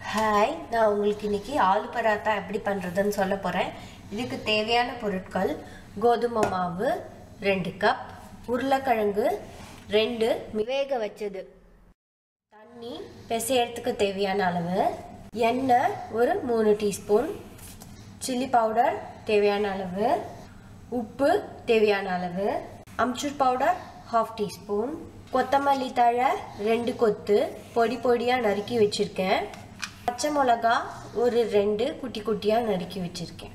Hi, நான் உங்களுக்கு இன்னைக்கு ஆலு பராத்தா எப்படி பண்ணுறதுன்னு சொல்ல போகிறேன். இதுக்கு தேவையான பொருட்கள்: கோதுமை மாவு 2 கப், உருளைக்கிழங்கு 2 வேக வச்சது, தண்ணி பிசையறதுக்கு தேவையான அளவு, எண்ணெய் ஒரு 3 டீஸ்பூன், சில்லி பவுடர் தேவையான அளவு, உப்பு தேவையான அளவு, அம்ச்சூர் பவுடர் 1/2 டீஸ்பூன், கொத்தமல்லி தழை 2 கொத்து பொடி பொடியாக நறுக்கி வச்சுருக்கேன், பச்சை மிளகா ஒரு 2 குட்டி குட்டியாக நறுக்கி வச்சுருக்கேன்.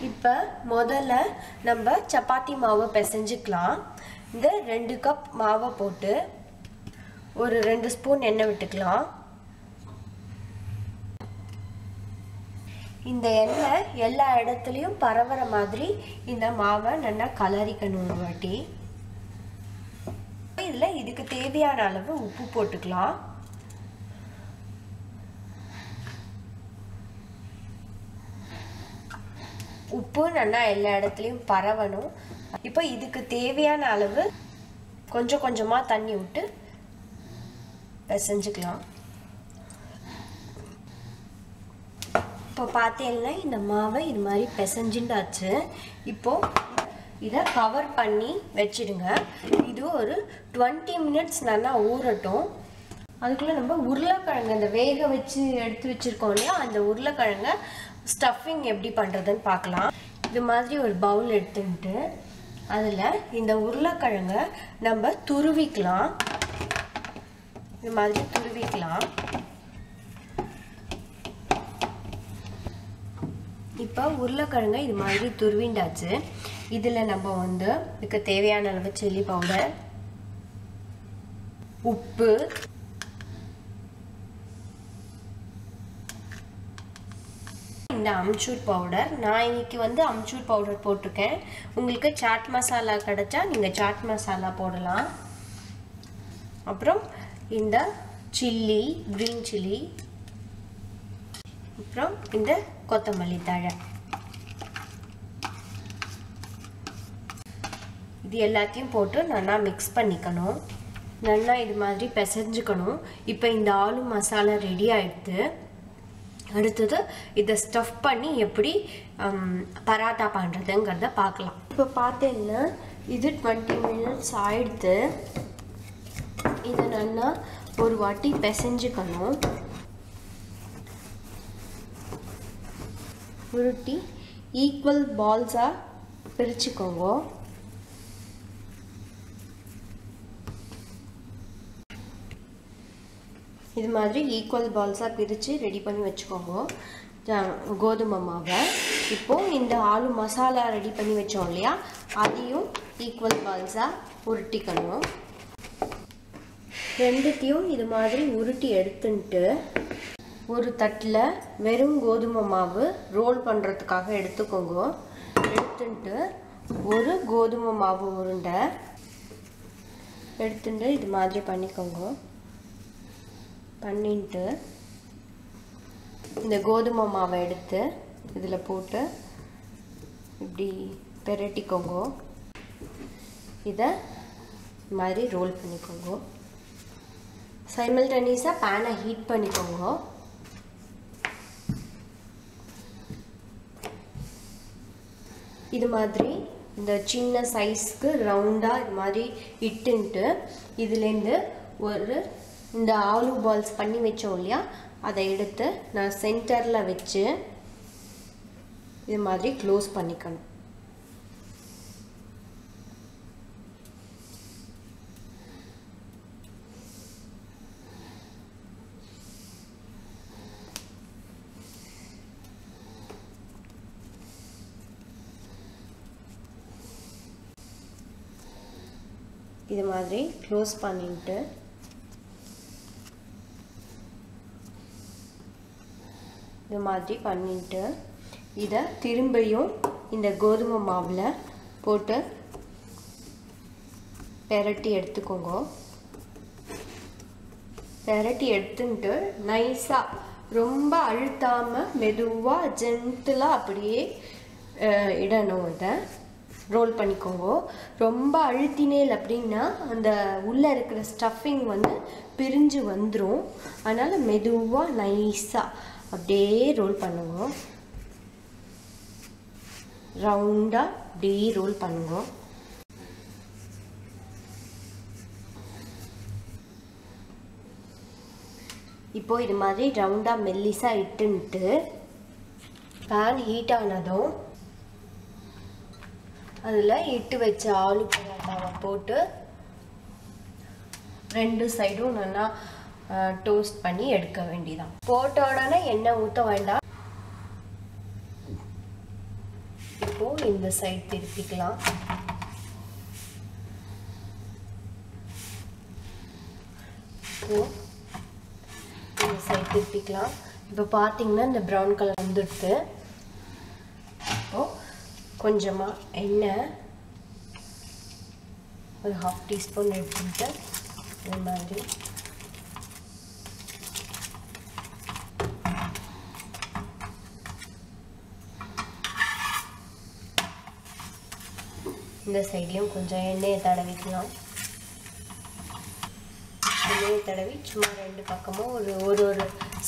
இப்போ முதல்ல நம்ம சப்பாத்தி மாவை பிசைஞ்சிக்கலாம். இந்த 2 கப் மாவை போட்டு ஒரு 2 ஸ்பூன் எண்ணெய் விட்டுக்கலாம். இந்த எண்ணெய் எல்லா இடத்துலையும் பரவுற மாதிரி இந்த மாவை நல்லா கலரிக்கணும். ஒரு வாட்டி இதில் இதுக்கு தேவையான அளவு உப்பு போட்டுக்கலாம். உப்பு நல்லா எல்லா இடத்துலையும் பரவணும். இப்போ இதுக்கு தேவையான அளவு கொஞ்சம் கொஞ்சமாக தண்ணி விட்டு பிசைஞ்சுக்கலாம். இப்போ பார்த்தீங்கன்னா இந்த மாவை இது மாதிரி பிசைஞ்சுட்டாச்சு. இப்போது இதை கவர் பண்ணி வச்சிடுங்க. இது ஒரு 20 மினிட்ஸ் நல்லா ஊறட்டும். அதுக்குள்ளே நம்ம உருளைக்கிழங்கு அந்த வேக வச்சு எடுத்து வச்சுருக்கோம் இல்லையா, அந்த உருளைக்கிழங்கை ஸ்டஃபிங் எப்படி பண்ணுறதுன்னு பார்க்கலாம். இது மாதிரி ஒரு பவுல் எடுத்துக்கிட்டு அதில் இந்த உருளைக்கிழங்கை நம்ம துருவிக்கலாம். இது மாதிரி துருவிக்கலாம். இப்போ உருளைக்கிழங்கை இது மாதிரி துருவிண்டாச்சு. இதில் நம்ம இதுக்கு தேவையான அளவு சில்லி பவுடர், உப்பு, இந்த அம்ச்சூர் பவுடர், நான் இன்னைக்கு அம்ச்சூர் பவுடர் போட்டிருக்கேன். உங்களுக்கு சாட் மசாலா கிடைச்சா நீங்கள் சாட் மசாலா போடலாம். அப்புறம் இந்த சில்லி, கிரீன் சில்லி, அப்புறம் இந்த கொத்தமல்லி தழை, இது எல்லாத்தையும் போட்டு நல்லா மிக்ஸ் பண்ணிக்கணும். நல்லா இது மாதிரி பிசைஞ்சுக்கணும். இப்போ இந்த ஆலு மசாலா ரெடி ஆகிடுது. அடுத்தது இதை ஸ்டஃப் பண்ணி எப்படி பராத்தா பண்ணுறதுங்கிறத பார்க்கலாம். இப்போ பார்த்தீங்கன்னா இது 20 மினிட்ஸ் ஆயிடுது. இதை நல்லா ஒரு வாட்டி பிசைஞ்சுக்கணும். உருட்டி ஈக்குவல் பால்ஸாக பிரிச்சுக்கோங்க. இது மாதிரி ஈக்குவல் பால்ஸாக பிரித்து ரெடி பண்ணி வச்சுக்கோங்க கோதுமை மாவை. இப்போது இந்த ஆலு மசாலா ரெடி பண்ணி வச்சோம் இல்லையா, அதையும் ஈக்குவல் பால்ஸாக உருட்டிக்கணும். ரெண்டுத்தையும் இது மாதிரி உருட்டி எடுத்துட்டு ஒரு தட்டில் வெறும் கோதுமை மாவு ரோல் பண்ணுறதுக்காக எடுத்துக்கோங்க. எடுத்துட்டு ஒரு கோதுமை மாவு உருண்டை எடுத்துட்டு இது மாதிரி பண்ணிக்கோங்க. பண்ணிட்டு இந்த கோதுமை மாவை எடுத்து இதில் போட்டு இப்படி பெரட்டிக்கோங்க. இதை மாதிரி ரோல் பண்ணிக்கோங்க. சைமல்டேனியஸாக பேனை ஹீட் பண்ணிக்கோங்க. இது மாதிரி இந்த சின்ன சைஸ்க்கு ரவுண்டாக இது மாதிரி இட்டுன்ட்டு இதுலேருந்து ஒரு இந்த ஆலு பால்ஸ் பண்ணி வச்சோம் இல்லையா, அதை எடுத்து நான் சென்டரில் வச்சு இது மாதிரி க்ளோஸ் பண்ணிக்கணும். இது மாதிரி க்ளோஸ் பண்ணிட்டு இது மாதிரி பண்ணிட்டு இதை திரும்பியும் இந்த கோதுமை மாவில் போட்டு பெரட்டி எடுத்துக்கோங்க. பெரட்டி எடுத்துட்டு நைஸாக ரொம்ப அழுத்தாமல் மெதுவாக ஜென்டிலாக அப்படியே இடணும். இதை ரோல் பண்ணிக்கோங்க. ரொம்ப அழுத்தினேல் அப்படின்னா அந்த உள்ளே இருக்கிற ஸ்டஃபிங் வந்து பிரிஞ்சு வந்துடும். அதனால் மெதுவாக நைஸாக அப்படியே ரோல் பண்ணுங்க. ரவுண்டாக அப்படியே ரோல் பண்ணுங்க. இப்போ இது மாதிரி ரவுண்டாக மெல்லிஸாக இட்டுன்ட்டு பேன் ஹீட் ஆனதும் அதில் இட்டு வச்ச ஆலு பராட்டாவை போட்டு 2 சைடும் நல்லா டோஸ்ட் பண்ணி எடுக்க வேண்டியதான். போட்ட உடனே எண்ணெய் ஊற்ற வேண்டாம். இப்போ இந்த சைடு திருப்பிக்கலாம். இந்த சைடு திருப்பிக்கலாம். இப்போ பார்த்தீங்கன்னா இந்த ப்ரௌன் கலர் வந்துடுது. இப்போ கொஞ்சமாக எண்ணெய் ஒரு 1/2 டீஸ்பூன் எடுத்துக்கிட்டு இந்த மாதிரி இந்த சைட்லேயும் கொஞ்சம் எண்ணெயை தடவிக்கலாம். எண்ணெயை தடவி சும்மா 2 பக்கமும் ஒரு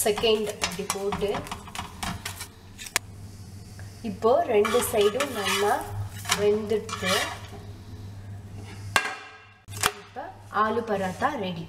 செகண்ட் அப்படி போட்டு இப்போ 2 சைடும் நல்லா வெந்துட்டு இப்போ ஆலு பராத்தா ரெடி.